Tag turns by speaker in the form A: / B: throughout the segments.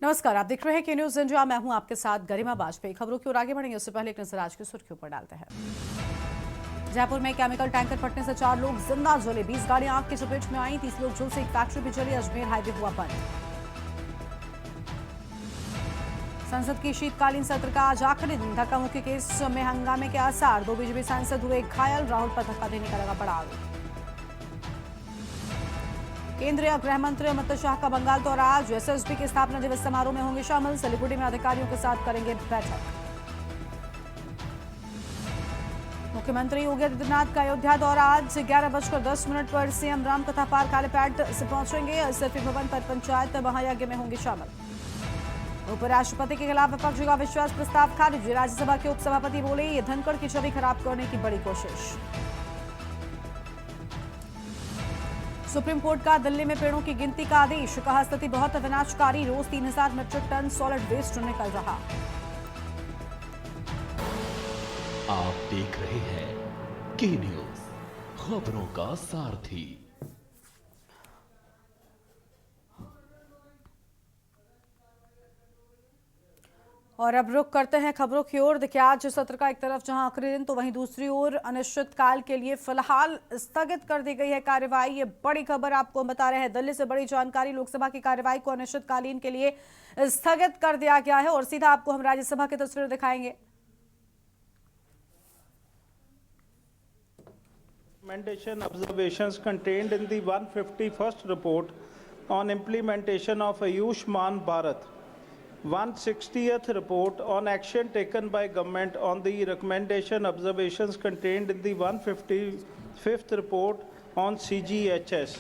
A: नमस्कार, आप देख रहे हैं के न्यूज इंडिया। मैं हूं आपके साथ गरिमा बाजपेयी। खबरों की ओर आगे बढ़ेंगे उससे पहले एक नजर आज की सुर्खियों पर डालते हैं। जयपुर में केमिकल टैंकर फटने से 4 लोग जिंदा जले, 20 गाड़ियां आग की चपेट में आई, 30 लोग झुलसे, एक फैक्ट्री भी जली, अजमेर हाईवे हुआ बंद। संसद की शीतकालीन सत्र का आज आखिरी दिन, धक्का मुक्की केस में हंगामे के आसार, 2 बीजेपी सांसद हुए घायल, राहुल पर धक्का देने का लगा बड़ा आरोप। केंद्रीय गृह मंत्री अमित शाह का बंगाल दौरा, आज एसएसबी के स्थापना दिवस समारोह में होंगे शामिल, सिलीगुड़ी में अधिकारियों के साथ करेंगे बैठक। मुख्यमंत्री योगी आदित्यनाथ का अयोध्या दौरा, आज 11:10 पर सीएम रामकथा पार्क हेलीपैड से पहुंचेंगे, एसएफई भवन पर पंचायत महायज्ञ में होंगे शामिल। उपराष्ट्रपति के खिलाफ विपक्ष का विश्वास प्रस्ताव खारिज, राज्यसभा के उपसभापति बोले ये धनखड़ की छवि खराब करने की बड़ी कोशिश। सुप्रीम कोर्ट का दिल्ली में पेड़ों की गिनती का आदेश, कहा स्थिति बहुत विनाशकारी, रोज 3000 मीट्रिक टन सॉलिड वेस्ट निकल रहा।
B: आप देख रहे हैं के न्यूज, खबरों का सारथी।
A: और अब रुक करते हैं खबरों की ओर। देखिए, आज सत्र का एक तरफ जहां आखिरी दिन तो वहीं दूसरी ओर अनिश्चितकाल के लिए फिलहाल स्थगित कर दी गई है कार्यवाही। ये बड़ी खबर आपको बता रहे हैं, दिल्ली से बड़ी जानकारी, लोकसभा की कार्यवाही को अनिश्चितकालीन के लिए स्थगित कर दिया गया है। और सीधा आपको हम राज्यसभा की तस्वीर दिखाएंगे।
C: Recommendation observations contained in the 151st report on implementation of Ayushman Bharat, 160th report on action taken by government on the recommendation observations contained in the 155th report on CGHS,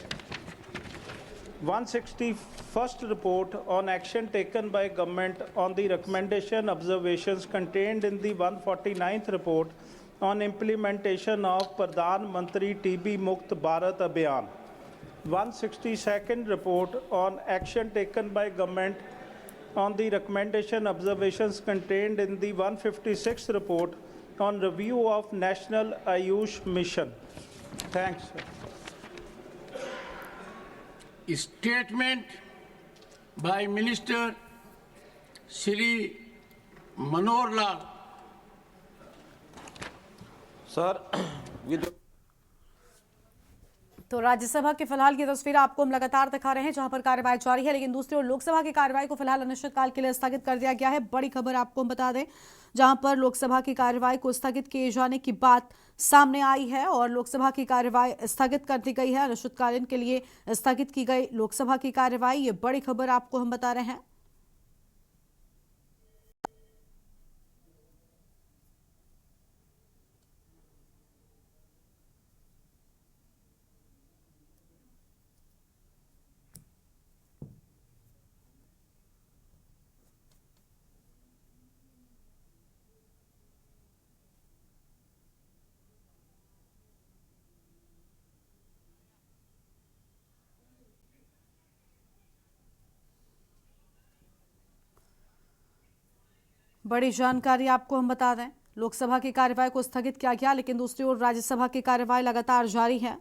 C: 161st report on action taken by government on the recommendation observations contained in the 149th report on implementation of Pradhan Mantri TB Mukt Bharat Abhiyan, 162nd report on action taken by government on the recommendation observations contained in the 156th report on review of National Ayush Mission. Thanks.
D: Statement by Minister Shri Manohar Lal.
C: Sir, with
A: तो राज्यसभा की फिलहाल की तस्वीर आपको हम लगातार दिखा रहे हैं जहां पर कार्यवाही जारी है, लेकिन दूसरी ओर लोकसभा की कार्यवाही को फिलहाल अनिश्चितकाल के लिए स्थगित कर दिया गया है। बड़ी खबर आपको हम बता दें, जहां पर लोकसभा की कार्यवाही को स्थगित किए जाने की बात सामने आई है और लोकसभा की कार्यवाही स्थगित कर दी गई है। अनिश्चितकालीन के लिए स्थगित की गई लोकसभा की कार्यवाही, ये बड़ी खबर आपको हम बता रहे हैं। बड़ी जानकारी आपको हम बता दें, लोकसभा की कार्यवाही को स्थगित किया गया, लेकिन दूसरी ओर राज्यसभा की कार्यवाही लगातार जारी है।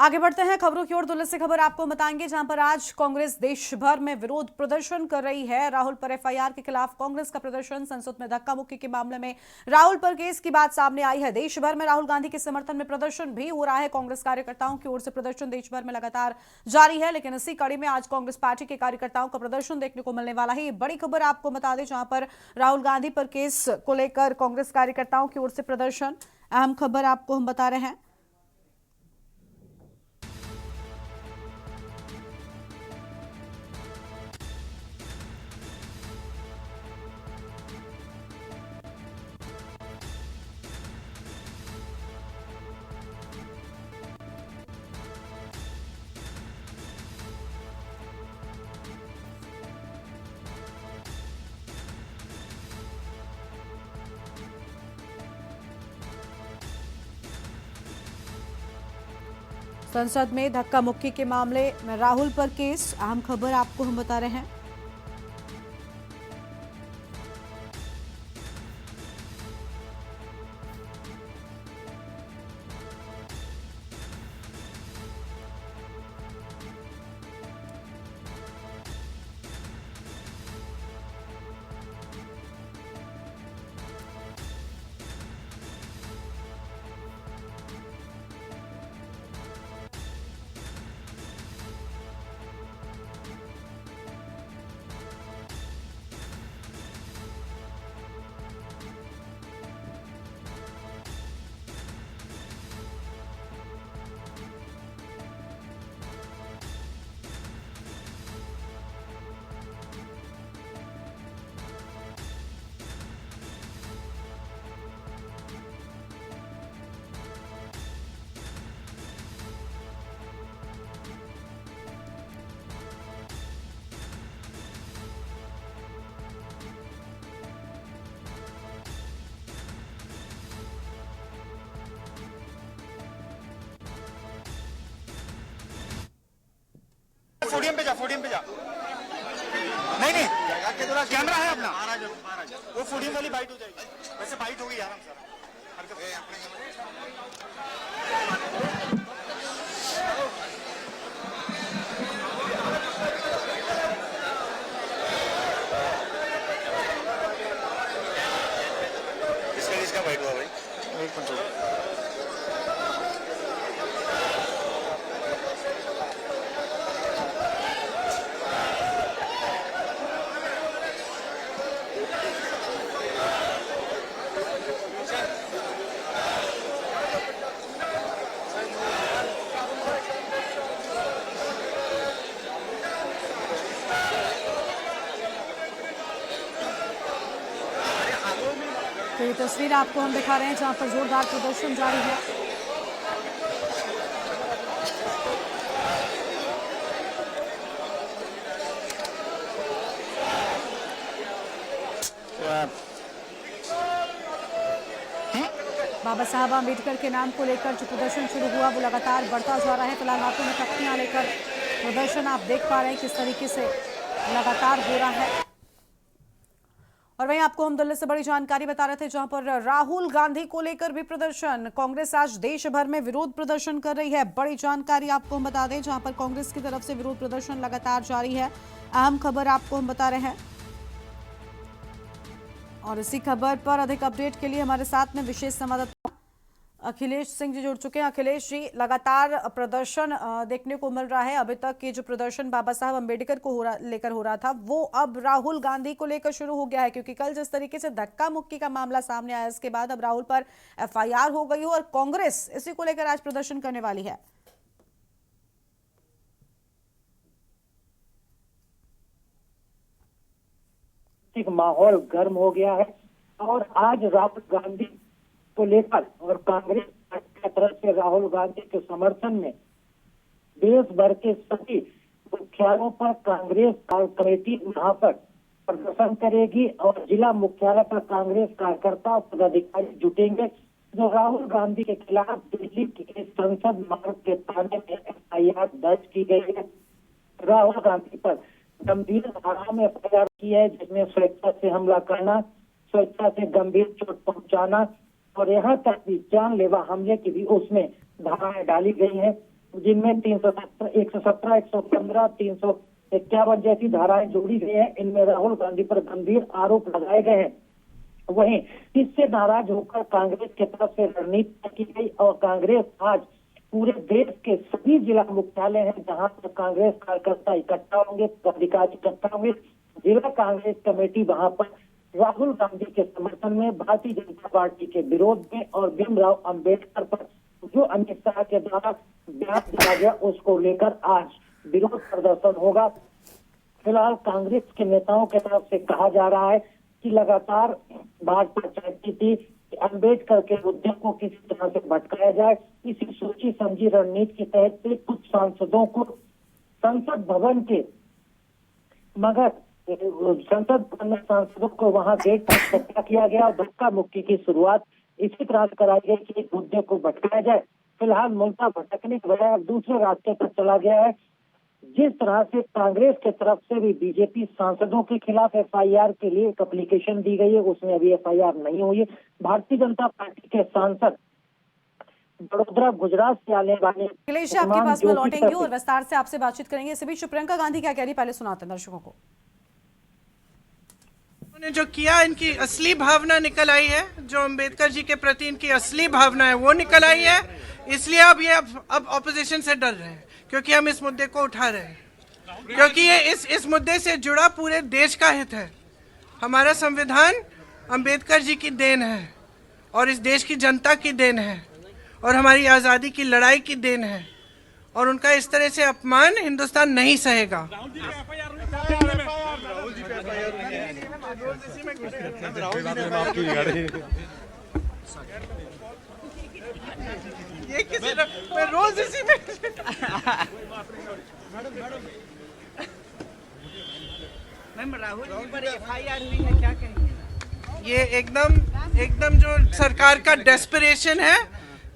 A: आगे बढ़ते हैं खबरों की ओर। दिल्ली से खबर आपको बताएंगे, जहां पर आज कांग्रेस देश भर में विरोध प्रदर्शन कर रही है। राहुल पर एफआईआर के खिलाफ कांग्रेस का प्रदर्शन, संसद में धक्का मुक्की के मामले में राहुल पर केस की बात सामने आई है। देश भर में राहुल गांधी के समर्थन में प्रदर्शन भी हो रहा है। कांग्रेस कार्यकर्ताओं की ओर से प्रदर्शन देश भर में लगातार जारी है, लेकिन इसी कड़ी में आज कांग्रेस पार्टी के कार्यकर्ताओं का प्रदर्शन देखने को मिलने वाला है। ये बड़ी खबर आपको बता दें, जहां पर राहुल गांधी पर केस को लेकर कांग्रेस कार्यकर्ताओं की ओर से प्रदर्शन, अहम खबर आपको हम बता रहे हैं। संसद में धक्का मुक्की के मामले में राहुल पर केस, अहम खबर आपको हम बता रहे हैं।
E: फोडियम पे जा, फोडियम पे जा। नहीं नहीं, कैमरा है अपना, वो फोडियम वाली बाइट हो जाएगी। वैसे बाइट होगी यार, इसका बाइट हुआ भाई, एक मिनट।
A: तो ये तस्वीर आपको हम दिखा रहे हैं जहां पर जोरदार प्रदर्शन जारी है। बाबा साहब आम्बेडकर के नाम को लेकर जो प्रदर्शन शुरू हुआ वो लगातार बढ़ता जा रहा है। फिलहाल हाथों में तख्तियां लेकर प्रदर्शन आप देख पा रहे हैं किस तरीके से लगातार हो रहा है। और वहीं आपको हम दिल्ली से बड़ी जानकारी बता रहे थे जहां पर राहुल गांधी को लेकर भी प्रदर्शन, कांग्रेस आज देश भर में विरोध प्रदर्शन कर रही है। बड़ी जानकारी आपको हम बता दें जहां पर कांग्रेस की तरफ से विरोध प्रदर्शन लगातार जारी है। अहम खबर आपको हम बता रहे हैं और इसी खबर पर अधिक अपडेट के लिए हमारे साथ में विशेष संवाददाता अखिलेश सिंह जी जुड़ चुके हैं। अखिलेश जी, लगातार प्रदर्शन देखने को मिल रहा है। अभी तक ये जो प्रदर्शन बाबा साहब अम्बेडकर को लेकर हो रहा था वो अब राहुल गांधी को लेकर शुरू हो गया है, क्योंकि कल जिस तरीके से धक्का मुक्की का मामला सामने आया इसके बाद अब राहुल पर एफआईआर हो गई हो और कांग्रेस इसी को लेकर आज प्रदर्शन करने वाली है।
F: माहौल गर्म हो गया है और आज राहुल गांधी को लेकर और कांग्रेस की तरफ से राहुल गांधी के समर्थन में देश भर के सभी मुख्यालयों पर कांग्रेस कमेटी यहाँ पर प्रदर्शन करेगी और जिला मुख्यालय पर कांग्रेस कार्यकर्ता और पदाधिकारी जुटेंगे। जो राहुल गांधी के खिलाफ दिल्ली के संसद मार्ग के थाने में एफआईआर दर्ज की गई है। राहुल गांधी पर गंभीर धारा में एफआईआर की है, जिसमें स्वेच्छा से हमला करना, स्वेच्छा से गंभीर चोट पहुंचाना और यहाँ तक भी जानलेवा हमले की भी उसमें धाराएं डाली गई हैं, जिनमें 317, 117, 115, 351 जैसी धाराएं जोड़ी गई हैं। इनमें राहुल गांधी पर गंभीर आरोप लगाए गए हैं। वहीं इससे नाराज होकर कांग्रेस की तरफ से रणनीति की गई और कांग्रेस आज पूरे देश के सभी जिला मुख्यालय हैं जहां पर कांग्रेस कार्यकर्ता इकट्ठा होंगे, पदाधिकारी इकट्ठा होंगे। जिला कांग्रेस कमेटी वहां पर राहुल गांधी के समर्थन में, भारतीय जनता पार्टी के विरोध में और भीमराव अंबेडकर पर जो अमित शाह के द्वारा बयान दिया गया उसको लेकर आज विरोध प्रदर्शन होगा। फिलहाल कांग्रेस के नेताओं की तरफ से कहा जा रहा है कि लगातार भाजपा चाहती थी कि अंबेडकर के मुद्दे को किसी तरह से भटकाया जाए। इसी सोची समझी रणनीति के तहत से कुछ सांसदों को संसद भवन के मगर संसद भवन में सांसदों को वहां गेट पर इकट्ठा किया गया और धक्का मुक्की की शुरुआत इसी तरह से कराई गई कि इस मुद्दे को भटकाया जाए। फिलहाल मुल्का भटकने के बजाय अब दूसरे रास्ते पर चला गया है। जिस तरह से कांग्रेस की तरफ से भी बीजेपी सांसदों के खिलाफ एफआईआर के लिए एक एप्लीकेशन दी गई है, उसमें अभी एफआईआर नहीं हुई है। भारतीय जनता पार्टी के सांसद बड़ोदरा गुजरात से आने वाले
A: अखिलेश जी आपके पास में लौटेंगे और विस्तार से आपसे बातचीत करेंगे। इसी बीच प्रियंका गांधी क्या कह रही पहले सुनाते हैं दर्शकों को।
G: उन्होंने जो किया, इनकी असली भावना निकल आई है, जो अंबेडकर जी के प्रति इनकी असली भावना है वो निकल आई है। इसलिए अब ये अब ऑपोजिशन से डर रहे हैं, क्योंकि हम इस मुद्दे को उठा रहे हैं, क्योंकि ये इस मुद्दे से जुड़ा पूरे देश का हित है। हमारा संविधान अंबेडकर जी की देन है और इस देश की जनता की देन है और हमारी आज़ादी की लड़ाई की देन है, और उनका इस तरह से अपमान हिंदुस्तान नहीं सहेगा। ये किसी मैं रोज इसी में मैम राहुल जी पर एफआईआर हुई है, क्या कहेंगे? ये एकदम जो सरकार का डेस्परेशन है,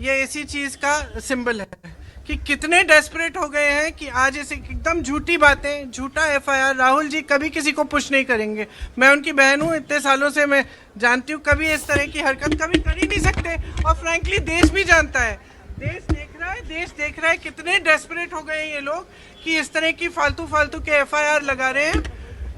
G: ये इसी चीज का सिंबल है कि कितने डेस्परेट हो गए हैं कि आज ऐसे एकदम झूठी बातें, झूठा एफआईआर। राहुल जी कभी किसी को पुश नहीं करेंगे। मैं उनकी बहन हूँ, इतने सालों से मैं जानती हूँ, कभी इस तरह की हरकत कभी कर ही नहीं सकते। और फ्रैंकली देश भी जानता है, देश देख रहा है कितने डेस्परेट हो गए हैं ये लोग कि इस तरह की फालतू के एफआईआर लगा रहे हैं,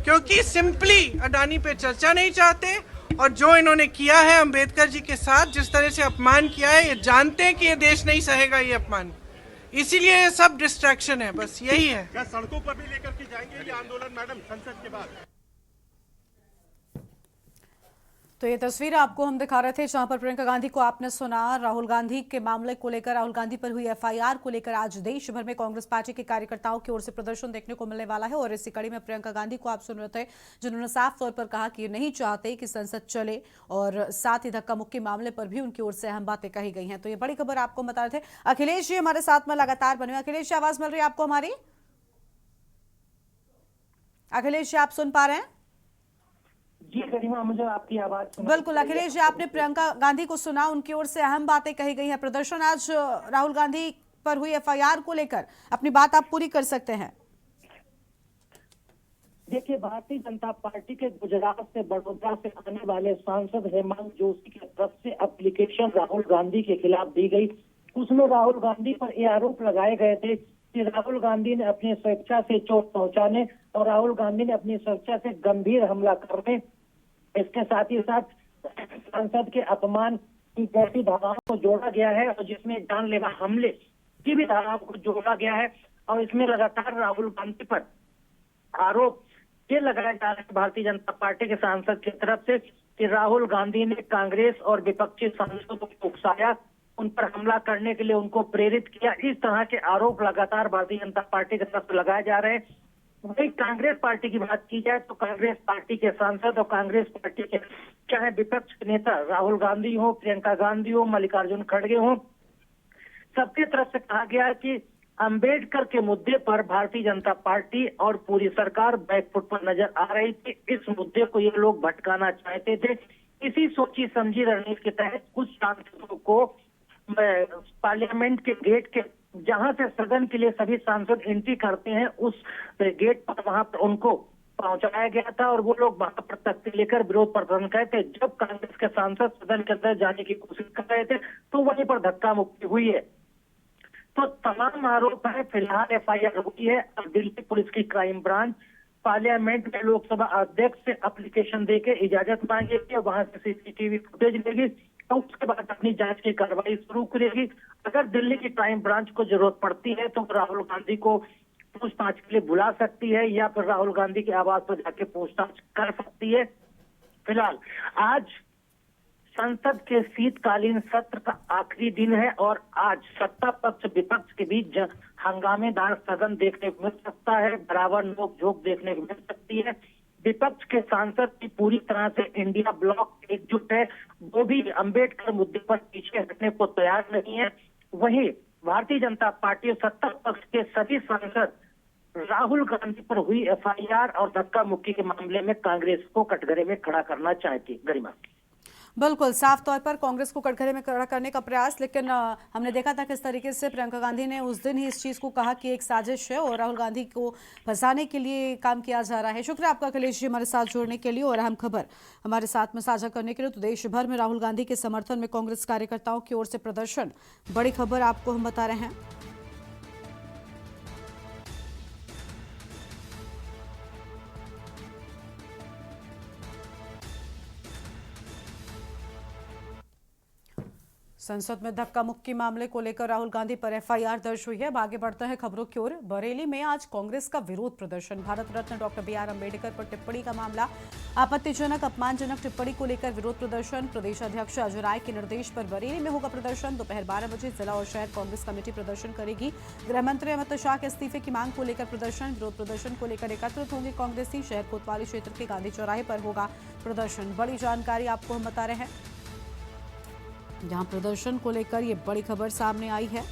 G: क्योंकि सिंपली अडानी पे चर्चा नहीं चाहते। और जो इन्होंने किया है अंबेडकर जी के साथ, जिस तरह से अपमान किया है, ये जानते हैं कि ये देश नहीं सहेगा ये अपमान, इसीलिए ये सब डिस्ट्रैक्शन है, बस यही है।
E: क्या सड़कों पर भी लेकर के जाएंगे ये आंदोलन मैडम संसद के बाद?
A: तो ये तस्वीर आपको हम दिखा रहे थे जहां पर प्रियंका गांधी को आपने सुना। राहुल गांधी के मामले को लेकर, राहुल गांधी पर हुई एफआईआर को लेकर आज देश भर में कांग्रेस पार्टी के कार्यकर्ताओं की ओर से प्रदर्शन देखने को मिलने वाला है। और इसी कड़ी में प्रियंका गांधी को आप सुन रहे थे, जिन्होंने साफ तौर पर कहा कि ये नहीं चाहते कि संसद चले, और साथ ही धक्का मुक्की मामले पर भी उनकी ओर से अहम बातें कही गई हैं। तो ये बड़ी खबर आपको बता रहे थे। अखिलेश जी हमारे साथ में लगातार बने हुए। अखिलेश जी, आवाज मिल रही है आपको हमारी? अखिलेश जी, आप सुन पा रहे हैं?
F: जी गरिमा, मुझे आपकी आवाज
A: बिल्कुल। अखिलेश जी, आपने प्रियंका गांधी को सुना, उनकी ओर से अहम बातें कही गई हैं। प्रदर्शन आज राहुल गांधी पर हुई एफआईआर को लेकर, अपनी बात आप पूरी कर सकते हैं।
F: देखिए, भारतीय जनता पार्टी के गुजरात से, बड़ोदरा से आने वाले सांसद हेमंत जोशी की तरफ से एप्लीकेशन राहुल गांधी के खिलाफ दी गई। उसमें राहुल गांधी पर ये आरोप लगाए गए थे कि राहुल गांधी ने अपनी स्वेच्छा से चोट पहुंचाने और राहुल गांधी ने अपनी स्वेच्छा से गंभीर हमला करने, इसके साथ ही साथ संसद के अपमान की जैसी धाराओं को जोड़ा गया है, और जिसमें जानलेवा हमले की भी धाराओं को जोड़ा गया है। और इसमें लगातार राहुल गांधी पर आरोप ये लगाया जा रहा है भारतीय जनता पार्टी के सांसद की तरफ से कि राहुल गांधी ने कांग्रेस और विपक्षी सांसदों को उकसाया, उन पर हमला करने के लिए उनको प्रेरित किया। इस तरह के आरोप लगातार भारतीय जनता पार्टी की तरफ से लगाए जा रहे हैं। वही कांग्रेस पार्टी की बात की जाए तो कांग्रेस पार्टी के सांसद और कांग्रेस पार्टी के चाहे विपक्ष के नेता राहुल गांधी हो, प्रियंका गांधी हो, मल्लिकार्जुन खड़गे हो, सबकी तरफ से कहा गया कि अंबेडकर के मुद्दे पर भारतीय जनता पार्टी और पूरी सरकार बैकफुट पर नजर आ रही थी। इस मुद्दे को ये लोग भटकाना चाहते थे। इसी सोची समझी रणनीति के तहत कुछ सांसदों को पार्लियामेंट के गेट के, जहां से सदन के लिए सभी सांसद एंट्री करते हैं, उस गेट पर वहां पर उनको पहुंचाया गया था और वो लोग वहां पर तख्ती लेकर विरोध प्रदर्शन कर थे। जब कांग्रेस के सांसद सदन के अंदर जाने की कोशिश कर रहे थे तो वहीं पर धक्का मुक्की हुई है। तो तमाम आरोप है। फिलहाल एफआईआर हुई है और दिल्ली पुलिस की क्राइम ब्रांच पार्लियामेंट में लोकसभा अध्यक्ष से एप्लीकेशन देके इजाजत मांगेगी और वहां से सीसीटीवी फुटेज लेगी तो उसके बाद अपनी जांच की कार्रवाई शुरू करेगी। अगर दिल्ली की क्राइम ब्रांच को जरूरत पड़ती है तो राहुल गांधी को पूछताछ के लिए बुला सकती है या फिर राहुल गांधी के आवास पर जाके पूछताछ कर सकती है। फिलहाल आज संसद के शीतकालीन सत्र का आखिरी दिन है और आज सत्ता पक्ष विपक्ष के बीच हंगामेदार सदन देखने को मिल सकता है, बराबर नोक-झोंक देखने को मिल सकती है। विपक्ष के सांसद की पूरी तरह से इंडिया ब्लॉक एकजुट है, वो भी अंबेडकर मुद्दे पर पीछे हटने को तैयार नहीं है। वहीं भारतीय जनता पार्टी और सत्ता पक्ष के सभी सांसद राहुल गांधी पर हुई एफआईआर और धक्का मुक्की के मामले में कांग्रेस को कटघरे में खड़ा करना चाहती। गरिमा,
A: बिल्कुल साफ तौर पर कांग्रेस को कटघरे में खड़ा करने का प्रयास, लेकिन हमने देखा था किस तरीके से प्रियंका गांधी ने उस दिन ही इस चीज को कहा कि एक साजिश है और राहुल गांधी को फंसाने के लिए काम किया जा रहा है। शुक्रिया आपका अखिलेश जी हमारे साथ जुड़ने के लिए और अहम खबर हमारे साथ में साझा करने के लिए। तो देश भर में राहुल गांधी के समर्थन में कांग्रेस कार्यकर्ताओं की ओर से प्रदर्शन, बड़ी खबर आपको हम बता रहे हैं। संसद में धक्का मुक्की मामले को लेकर राहुल गांधी पर एफआईआर दर्ज हुई है। अब आगे बढ़ते हैं खबरों की ओर। बरेली में आज कांग्रेस का विरोध प्रदर्शन, भारत रत्न डॉक्टर बी.आर. अंबेडकर पर टिप्पणी का मामला, आपत्तिजनक अपमानजनक टिप्पणी को लेकर विरोध प्रदर्शन। प्रदेश अध्यक्ष अजय राय के निर्देश पर बरेली में होगा प्रदर्शन। दोपहर 12 बजे जिला और शहर कांग्रेस कमेटी प्रदर्शन करेगी। गृह मंत्री अमित शाह के इस्तीफे की मांग को लेकर प्रदर्शन, विरोध प्रदर्शन को लेकर एकत्रित होंगे कांग्रेसी। शहर कोतवाली क्षेत्र के गांधी चौराहे पर होगा प्रदर्शन। बड़ी जानकारी आपको हम बता रहे हैं, जहां प्रदर्शन को लेकर ये बड़ी खबर सामने आई है।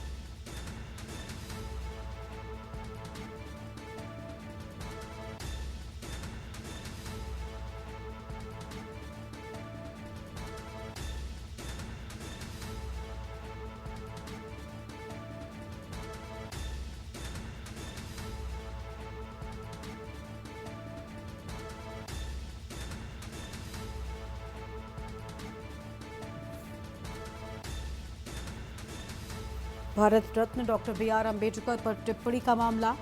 A: Bharat Ratna doctor B R. अंबेडकर पर टिप्पणी का मामला,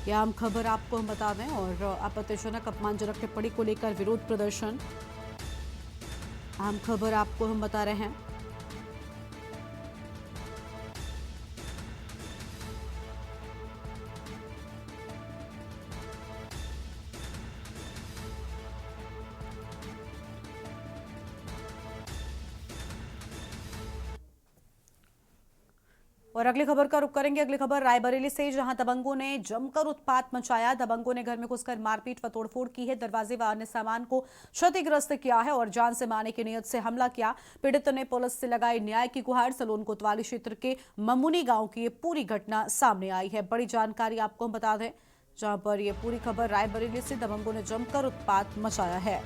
A: यह आम खबर आपको हम बता दें। और आपत्तिजनक अपमानजनक टिप्पणी को लेकर विरोध प्रदर्शन, आम खबर आपको हम बता रहे हैं। और अगली खबर का रुख करेंगे। अगली खबर रायबरेली से, जहां दबंगों ने जमकर उत्पात मचाया। दबंगों ने घर में घुसकर मारपीट व तोड़फोड़ की है, दरवाजे व अन्य सामान को क्षतिग्रस्त किया है और जान से मारने की नीयत से हमला किया। पीड़ित ने पुलिस से लगाई न्याय की गुहार। सलोन कोतवाली क्षेत्र के ममुनी गांव की ये पूरी घटना सामने आई है। बड़ी जानकारी आपको हम बता दें, जहां पर यह पूरी खबर रायबरेली से, दबंगों ने जमकर उत्पात मचाया है।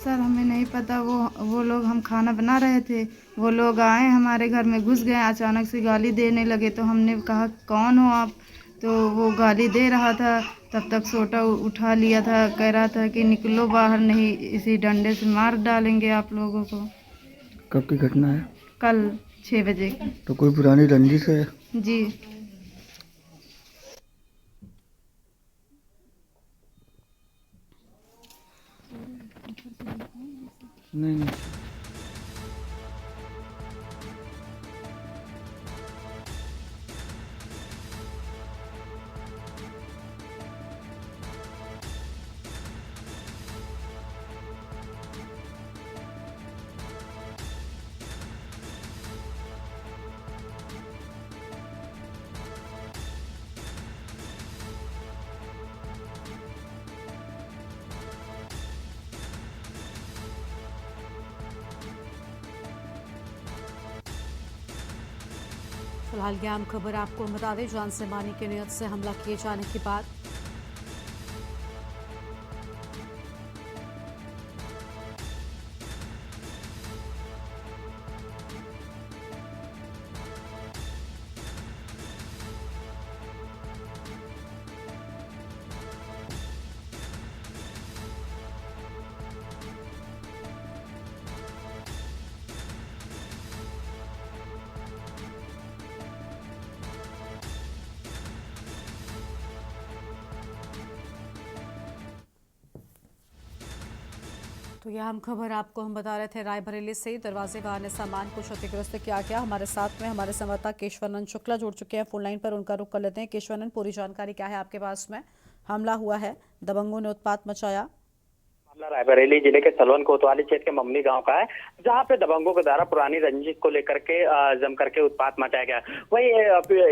H: सर हमें नहीं पता, वो लोग, हम खाना बना रहे थे, वो लोग आए हमारे घर में, घुस गए, अचानक से गाली देने लगे। तो हमने कहा कौन हो आप, तो वो गाली दे रहा था। तब तक सोटा उठा लिया था, कह रहा था कि निकलो बाहर, नहीं इसी डंडे से मार डालेंगे आप लोगों को।
I: कब की घटना है?
H: कल 6 बजे की।
I: तो कोई पुरानी रंजिश है?
H: जी।
I: नहीं।
A: फिलहाल ये आम खबर आपको बता दें, जान से मारने की नीयत से हमला किए जाने के बाद तो यह हम खबर आपको हम बता रहे थे रायबरेली से दरवाजे व अन्य सामान को क्षतिग्रस्त किया गया। हमारे साथ में हमारे संवाददाता केशवानंद शुक्ला जुड़ चुके हैं फोन लाइन पर, उनका रुख कर लेते हैं। केशवानंद, पूरी जानकारी क्या है आपके पास में? हमला हुआ है, दबंगों ने उत्पात मचाया।
J: मामला रायबरेली जिले के सलवन कोतवाली क्षेत्र के ममनी गांव का है, जहां पे दबंगों के द्वारा पुरानी रंजिश को लेकर के जम करके उत्पात मचाया गया। वहीं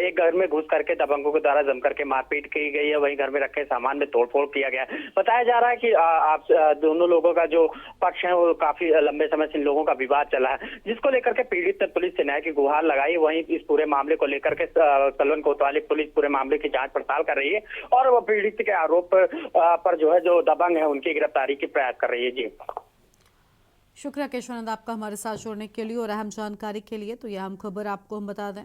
J: एक घर में घुस करके दबंगों के द्वारा जम करके मारपीट की गई है। वहीं घर में रखे सामान में तोड़फोड़ किया गया। बताया जा रहा है कि आप दोनों लोगों का जो पक्ष है वो काफी लंबे समय से इन लोगों का विवाद चला है, जिसको लेकर के पीड़ित ने पुलिस से न्याय की गुहार लगाई। वहीं इस पूरे मामले को लेकर के सलवन कोतवाली पुलिस पूरे मामले की जाँच पड़ताल कर रही है और वो पीड़ित के आरोप पर जो है जो दबंग है उनकी गिरफ्तारी की प्रयास कर रही है। जी
A: शुक्रिया केशवानंद आपका हमारे साथ जुड़ने के लिए और अहम जानकारी के लिए। तो यह हम खबर आपको हम बता दें,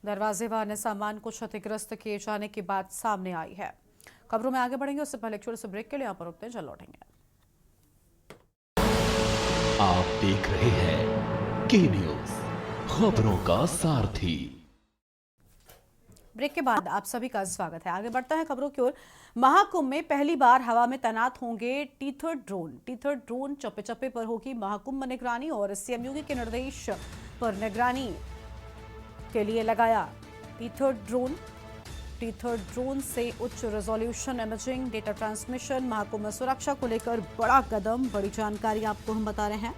A: दरवाजे व अन्य सामान को क्षतिग्रस्त किए जाने की बात सामने आई है। खबरों में आगे बढ़ेंगे, उससे पहले एक छोटे से ब्रेक के लिए यहाँ पर रुकते हैं, चल लौटेंगे।
B: आप देख रहे हैं के न्यूज, खबरों का सारथी।
A: ब्रेक के बाद आप सभी का स्वागत है। आगे बढ़ता है खबरों की ओर। महाकुंभ में पहली बार हवा में तैनात होंगे टीथर ड्रोन। टीथर ड्रोन चप्पे चप्पे पर होगी महाकुंभ निगरानी और सीएमयूगी के निर्देश पर निगरानी के लिए लगाया टीथर ड्रोन से उच्च resolution imaging, data transmission, Mahakumbh में सुरक्षा को लेकर बड़ा कदम, बड़ी जानकारी आपको हम बता रहे हैं।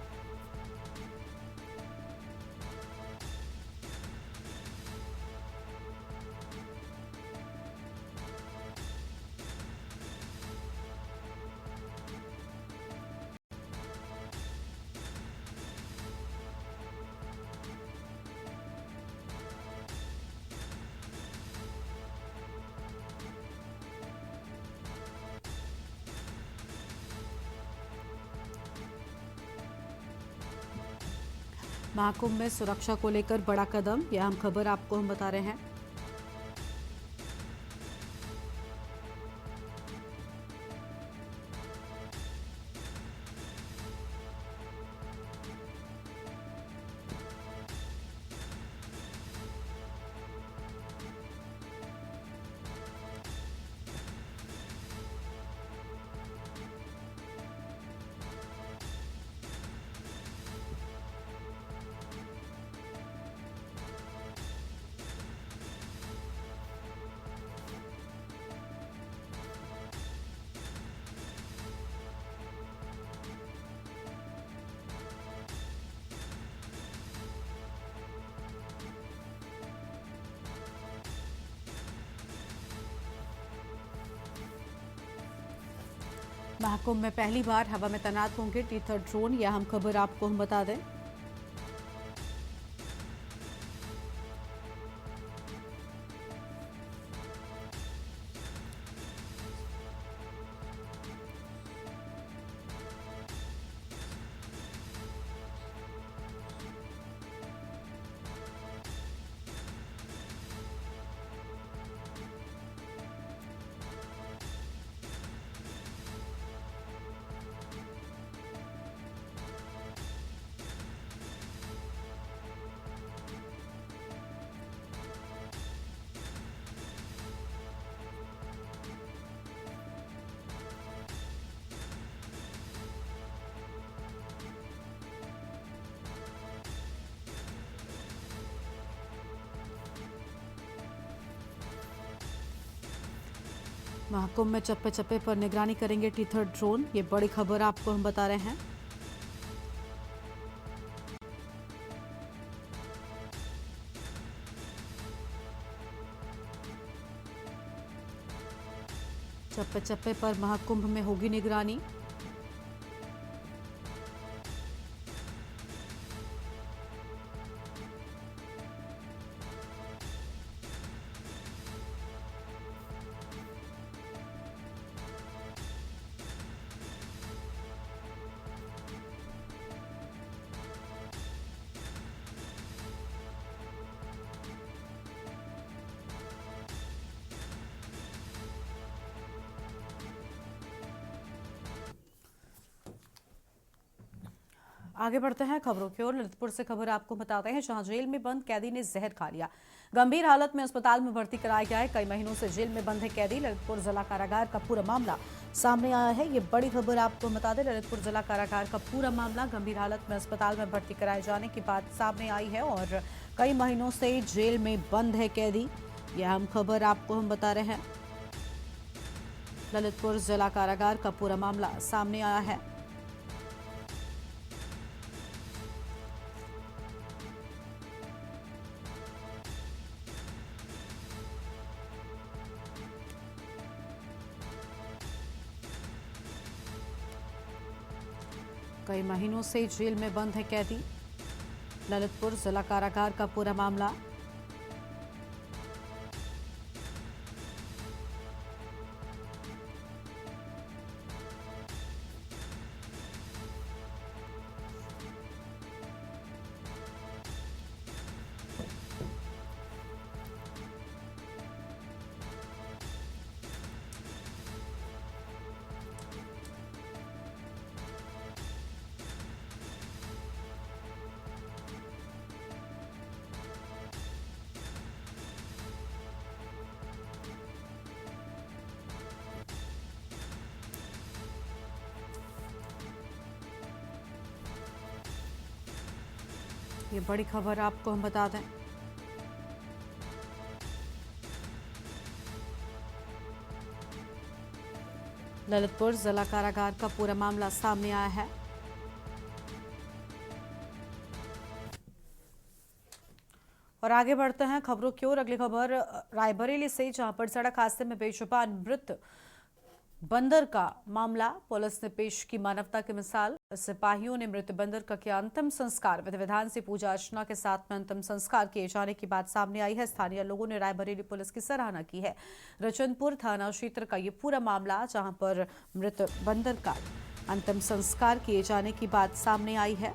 A: महाकुंभ में सुरक्षा को लेकर बड़ा कदम, यह हम खबर आपको हम बता रहे हैं। महाकुंभ में पहली बार हवा में तैनात होंगे टीथर ड्रोन, यह हम खबर आपको हम बता दें। महाकुंभ में चप्पे चप्पे पर निगरानी करेंगे टीथर ड्रोन, ये बड़ी खबर आपको हम बता रहे हैं। चप्पे चप्पे पर महाकुंभ में होगी निगरानी। आगे बढ़ते हैं खबरों की ओर। ललितपुर से खबर आपको बताते हैं, जहां जेल में बंद कैदी ने जहर खा लिया। गंभीर हालत में अस्पताल में भर्ती कराया गया है। कई महीनों से जेल में बंद है कैदी। ललितपुर जिला कारागार का पूरा मामला सामने आया है। ये बड़ी खबर आपको बता दें, ललितपुर जिला कारागार का पूरा मामला गंभीर हालत में अस्पताल में भर्ती कराए जाने की बात सामने आई है और कई महीनों से जेल में बंद है कैदी। यह अहम खबर आपको हम बता रहे हैं। ललितपुर जिला कारागार का पूरा मामला सामने आया है। कई महीनों से जेल में बंद है कैदी। ललितपुर जिला कारागार का पूरा मामला। ये बड़ी खबर आपको हम बता दें। ललितपुर जिला कारागार का पूरा मामला सामने आया है। और आगे बढ़ते हैं खबरों की ओर। अगली खबर रायबरेली से, जहां पर सड़क हादसे में बेजुबान मृत बंदर का मामला। पुलिस ने पेश की मानवता की मिसाल। सिपाहियों ने मृत बंदर का किया अंतिम संस्कार। विधि विधान से पूजा अर्चना के साथ में अंतिम संस्कार किए जाने की बात सामने आई है। स्थानीय लोगों ने रायबरेली पुलिस की सराहना की है। रचनपुर थाना क्षेत्र का ये पूरा मामला, जहां पर मृत बंदर का अंतिम संस्कार किए जाने की बात सामने आई है।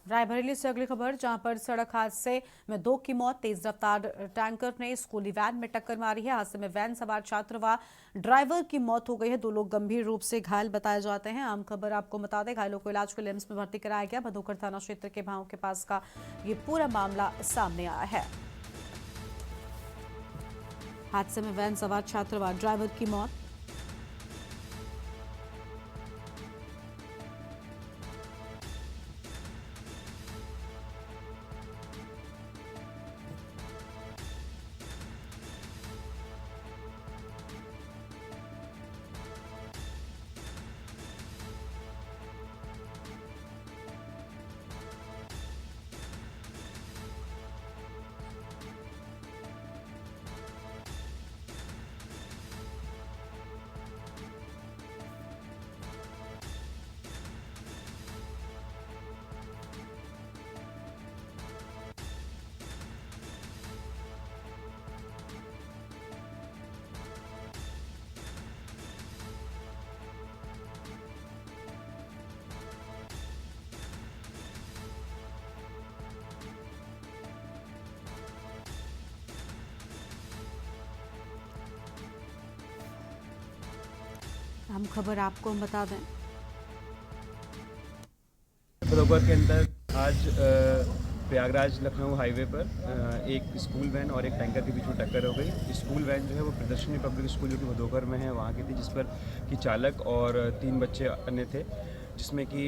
A: रायबरेली से अगली खबर, जहां पर सड़क हादसे में 2 की मौत। तेज रफ्तार टैंकर ने स्कूली वैन में टक्कर मारी है। हादसे में वैन सवार छात्र व ड्राइवर की मौत हो गई है। 2 लोग गंभीर रूप से घायल बताए जाते हैं। आम खबर आपको बता दें, घायलों को इलाज के लिए एम्स में भर्ती कराया गया। भदोखर थाना क्षेत्र के भाव के पास का ये पूरा मामला सामने आया है। हादसे में वैन सवार छात्र व ड्राइवर की मौत। हम खबर आपको हम बता दें,
K: भदोखर के अंदर आज प्रयागराज लखनऊ हाईवे पर एक स्कूल वैन और एक टैंकर के बीच में टक्कर हो गई। स्कूल वैन जो है वो प्रदर्शनी पब्लिक स्कूल जो कि भदोखर में है वहाँ की थी, जिस पर कि चालक और 3 बच्चे अन्य थे, जिसमें कि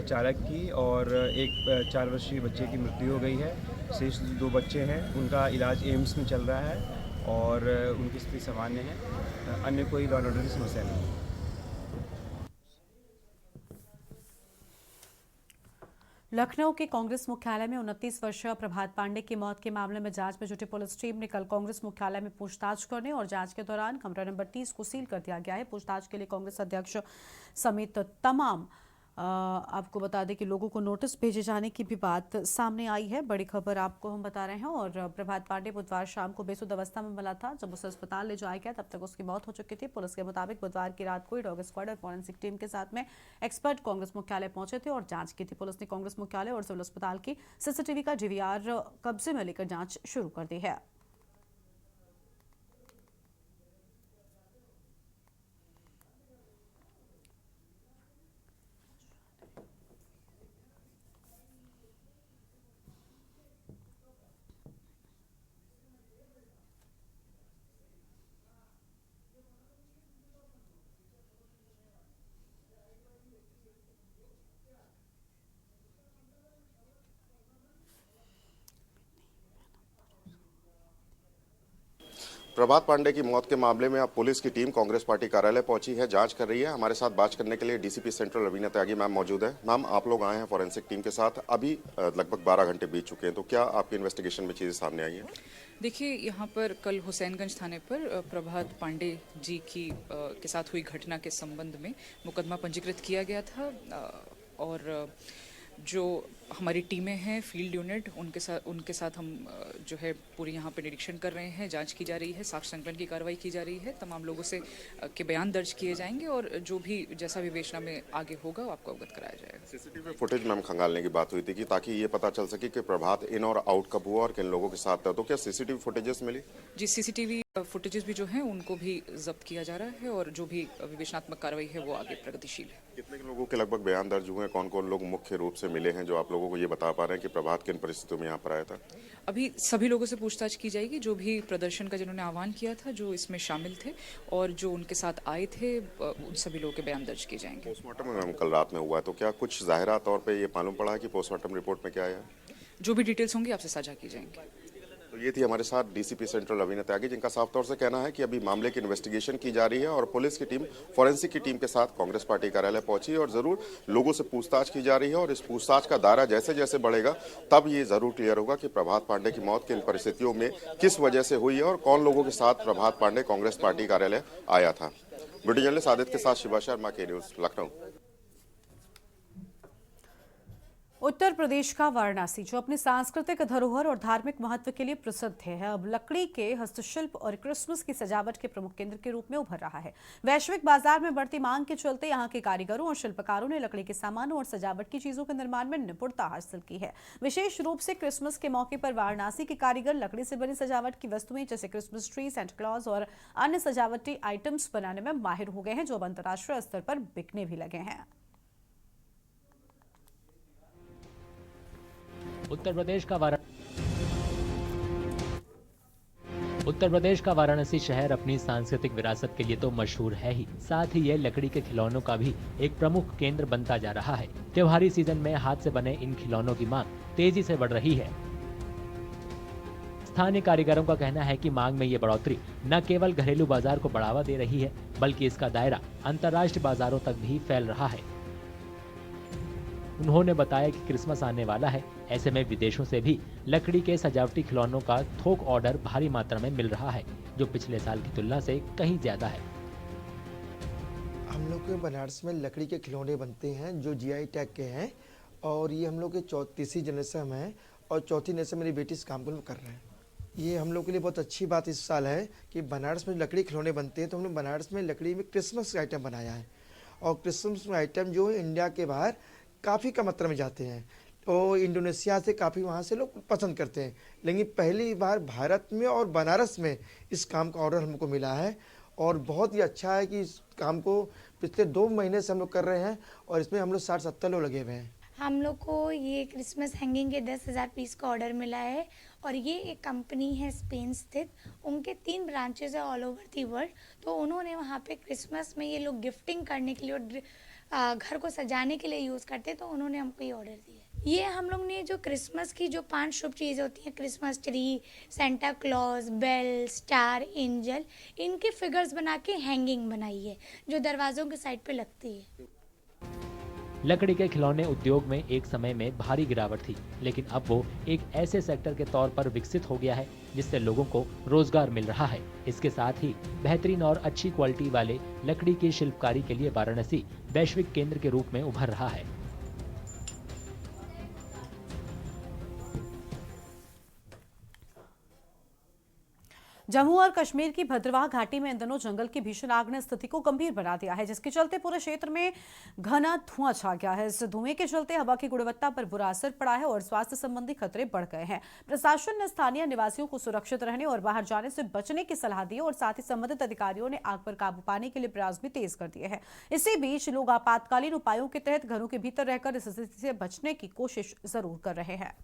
K: चालक की और एक 4 वर्षीय बच्चे की मृत्यु हो गई है। शेष 2 बच्चे हैं, उनका इलाज एम्स में चल रहा है और उनकी स्थिति सामान्य है। अन्य कोई लॉ एंड ऑर्डर की समस्या नहीं है।
A: लखनऊ के कांग्रेस मुख्यालय में 29 वर्षीय प्रभात पांडे की मौत के मामले में जांच में जुटी पुलिस टीम ने कल कांग्रेस मुख्यालय में पूछताछ करने और जांच के दौरान कमरा नंबर 30 को सील कर दिया गया है। पूछताछ के लिए कांग्रेस अध्यक्ष समेत तमाम आपको बता दें कि लोगों को नोटिस भेजे जाने की भी बात सामने आई है। बड़ी खबर आपको हम बता रहे हैं। और प्रभात पांडे बुधवार शाम को बेसुध अवस्था में मिला था। जब उसे अस्पताल ले जाया गया तब तक उसकी मौत हो चुकी थी। पुलिस के मुताबिक बुधवार की रात को डॉग स्क्वाड और फॉरेंसिक टीम के साथ में एक्सपर्ट कांग्रेस मुख्यालय पहुंचे थे और जांच की थी। पुलिस ने कांग्रेस मुख्यालय और सिविल अस्पताल की सीसीटीवी का डीवीआर कब्जे में लेकर जांच शुरू कर दी है।
L: प्रभात पांडे की मौत के मामले में अब पुलिस की टीम कांग्रेस पार्टी कार्यालय पहुंची है, जांच कर रही है। हमारे साथ बात करने के लिए डीसीपी सेंट्रल रवीना त्यागी मैम मौजूद है। मैम, आप लोग आए हैं फॉरेंसिक टीम के साथ, अभी लगभग 12 घंटे बीत चुके हैं, तो क्या आपकी इन्वेस्टिगेशन में चीजें सामने आई हैं?
M: देखिए, यहाँ पर कल हुसैनगंज थाने पर प्रभात पांडे जी की के साथ हुई घटना के संबंध में मुकदमा पंजीकृत किया गया था और जो हमारी टीमें हैं फील्ड यूनिट उनके साथ हम जो है पूरी यहाँ पे निरीक्षण कर रहे हैं, जांच की जा रही है, साक्ष्य संकलन की कार्रवाई की जा रही है, तमाम लोगों से के बयान दर्ज किए जाएंगे और जो भी जैसा विवेचना में आगे होगा वो आपको अवगत कराया जाएगा।
L: सीसीटीवी फुटेज मैम खंगालने की बात हुई थी कि ताकि ये पता चल सके कि प्रभात इन और आउट कब हुआ और किन लोगों के साथ था, तो क्या सीसीटीवी फुटेजेस मिली?
M: जी, सीसीटीवी फुटेजेस भी जो हैं उनको भी जब्त किया जा रहा है और जो भी विवेचनात्मक कार्रवाई है वो आगे प्रगतिशील है।
L: कितने लोगों के लगभग बयान दर्ज हुए हैं? कौन कौन लोग मुख्य रूप से मिले हैं जो आप लोगों को ये बता पा रहे हैं कि प्रभात किन परिस्थितियों में यहाँ पर आया था?
M: अभी सभी लोगों से पूछताछ की जाएगी, जो भी प्रदर्शन का जिन्होंने आह्वान किया था, जो इसमें शामिल थे और जो उनके साथ आए थे, उन सभी लोगों के बयान दर्ज किए जाएंगे।
L: पोस्टमार्टम मैम कल रात में हुआ है, तो क्या कुछ ज़ाहिरा तौर पे ये मालूम पड़ा है कि पोस्टमार्टम रिपोर्ट में क्या आया?
M: जो भी डिटेल्स होंगी आपसे साझा की जाएंगी।
L: तो ये थी हमारे साथ डीसीपी सेंट्रल रवीना त्यागी, जिनका साफ तौर से कहना है कि अभी मामले की इन्वेस्टिगेशन की जा रही है और पुलिस की टीम फॉरेंसिक की टीम के साथ कांग्रेस पार्टी कार्यालय पहुंची और जरूर लोगों से पूछताछ की जा रही है और इस पूछताछ का दायरा जैसे जैसे बढ़ेगा तब ये जरूर क्लियर होगा कि प्रभात पांडे की मौत किन परिस्थितियों में किस वजह से हुई है और कौन लोगों के साथ प्रभात पांडे कांग्रेस पार्टी कार्यालय आया था। वीडियो जर्नलिस्ट आदित्य के साथ शिवा शर्मा, के न्यूज, लखनऊ।
A: उत्तर प्रदेश का वाराणसी, जो अपनी सांस्कृतिक धरोहर और धार्मिक महत्व के लिए प्रसिद्ध है, अब लकड़ी के हस्तशिल्प और क्रिसमस की सजावट के प्रमुख केंद्र के रूप में उभर रहा है। वैश्विक बाजार में बढ़ती मांग के चलते यहाँ के कारीगरों और शिल्पकारों ने लकड़ी के सामानों और सजावट की चीजों के निर्माण में निपुणता हासिल की है। विशेष रूप से क्रिसमस के मौके पर वाराणसी के कारीगर लकड़ी से बनी सजावट की वस्तुएं जैसे क्रिसमस ट्री, सेंटा क्लॉज और अन्य सजावटी आइटम्स बनाने में माहिर हो गए हैं, जो अब अंतर्राष्ट्रीय स्तर पर बिकने भी लगे हैं।
N: उत्तर प्रदेश का वाराणसी शहर अपनी सांस्कृतिक विरासत के लिए तो मशहूर है ही, साथ ही यह लकड़ी के खिलौनों का भी एक प्रमुख केंद्र बनता जा रहा है। त्योहारी सीजन में हाथ से बने इन खिलौनों की मांग तेजी से बढ़ रही है। स्थानीय कारीगरों का कहना है कि मांग में ये बढ़ोतरी न केवल घरेलू बाजार को बढ़ावा दे रही है, बल्कि इसका दायरा अंतर्राष्ट्रीय बाजारों तक भी फैल रहा है। उन्होंने बताया कि क्रिसमस आने वाला है, ऐसे में विदेशों से भी लकड़ी के सजावटी खिलौनों का थोक ऑर्डर भारी मात्रा में मिल रहा है, जो पिछले साल की तुलना से कहीं ज्यादा है।
O: हम लोग के बनारस में लकड़ी के खिलौने बनते हैं जो जीआई टैग के हैं और ये हम लोग के तीसरी जनरेशन है और चौथी जनरेशन मेरी बेटी इस काम को कर रहे हैं। ये हम लोग के लिए बहुत अच्छी बात इस साल है कि बनारस में लकड़ी खिलौने बनते हैं, तो हमने बनारस में लकड़ी में क्रिसमस आइटम बनाया है और क्रिसमस आइटम जो इंडिया के बाहर काफ़ी कम मात्रा में जाते हैं, तो इंडोनेशिया से काफ़ी वहाँ से लोग पसंद करते हैं, लेकिन पहली बार भारत में और बनारस में इस काम का ऑर्डर हमको मिला है और बहुत ही अच्छा है कि इस काम को पिछले 2 महीने से हम लोग कर रहे हैं और इसमें हम लोग 60-70 लोग लगे हुए हैं।
P: हम लोग को ये क्रिसमस हैंगिंग के 10,000 पीस का ऑर्डर मिला है और ये एक कंपनी है स्पेन स्थित, उनके 3 ब्रांचेज है ऑल ओवर दी वर्ल्ड, तो उन्होंने वहाँ पे क्रिसमस में ये लोग गिफ्टिंग करने के लिए और घर को सजाने के लिए यूज़ करते, तो उन्होंने हमको ये ऑर्डर दिया। ये हम लोग ने जो क्रिसमस की जो 5 शुभ चीज़ें होती हैं, Christmas tree, Santa Claus, bell, star, angel, इनके फिगर्स बना के हैंगिंग बनाई है जो दरवाज़ों के साइड पे लगती है।
N: लकड़ी के खिलौने उद्योग में एक समय में भारी गिरावट थी, लेकिन अब वो एक ऐसे सेक्टर के तौर पर विकसित हो गया है जिससे लोगों को रोजगार मिल रहा है। इसके साथ ही बेहतरीन और अच्छी क्वालिटी वाले लकड़ी की शिल्पकारी के लिए वाराणसी वैश्विक केंद्र के रूप में उभर रहा है।
A: जम्मू और कश्मीर की भद्रवाह घाटी में इन दिनों जंगल की भीषण आग ने स्थिति को गंभीर बना दिया है, जिसके चलते पूरे क्षेत्र में घना धुआं छा गया है। इस धुएं के चलते हवा की गुणवत्ता पर बुरा असर पड़ा है और स्वास्थ्य संबंधी खतरे बढ़ गए हैं। प्रशासन ने स्थानीय निवासियों को सुरक्षित रहने और बाहर जाने से बचने की सलाह दी और साथ ही संबंधित अधिकारियों ने आग पर काबू पाने के लिए प्रयास भी तेज कर दिए हैं। इसी बीच लोग आपातकालीन उपायों के तहत घरों के भीतर रहकर इस स्थिति से बचने की कोशिश जरूर कर रहे हैं।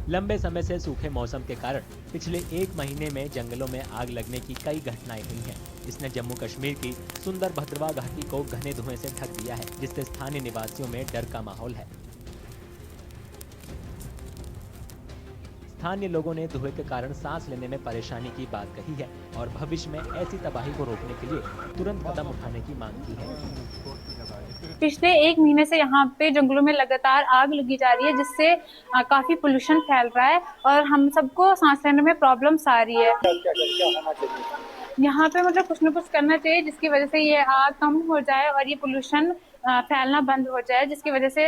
N: लंबे समय से सूखे मौसम के कारण पिछले 1 महीने में जंगलों में आग लगने की कई घटनाएं हुई हैं। इसने जम्मू कश्मीर की सुंदर भद्रवाह घाटी को घने धुएं से ढक दिया है, जिससे स्थानीय निवासियों में डर का माहौल है। स्थानीय लोगों ने धुएं के कारण सांस लेने में परेशानी की बात कही है और भविष्य में ऐसी तबाही को रोकने के लिए तुरंत कदम उठाने की मांग की है।
Q: पिछले 1 महीने से यहाँ पे जंगलों में लगातार आग लगी जा रही है, जिससे काफी पोल्यूशन फैल रहा है और हम सबको सांस लेने में प्रॉब्लम्स आ रही है। यहाँ पे मतलब कुछ न कुछ करना चाहिए जिसकी वजह से ये आग कम हो जाए और ये पोल्यूशन फैलना बंद हो जाए, जिसकी वजह से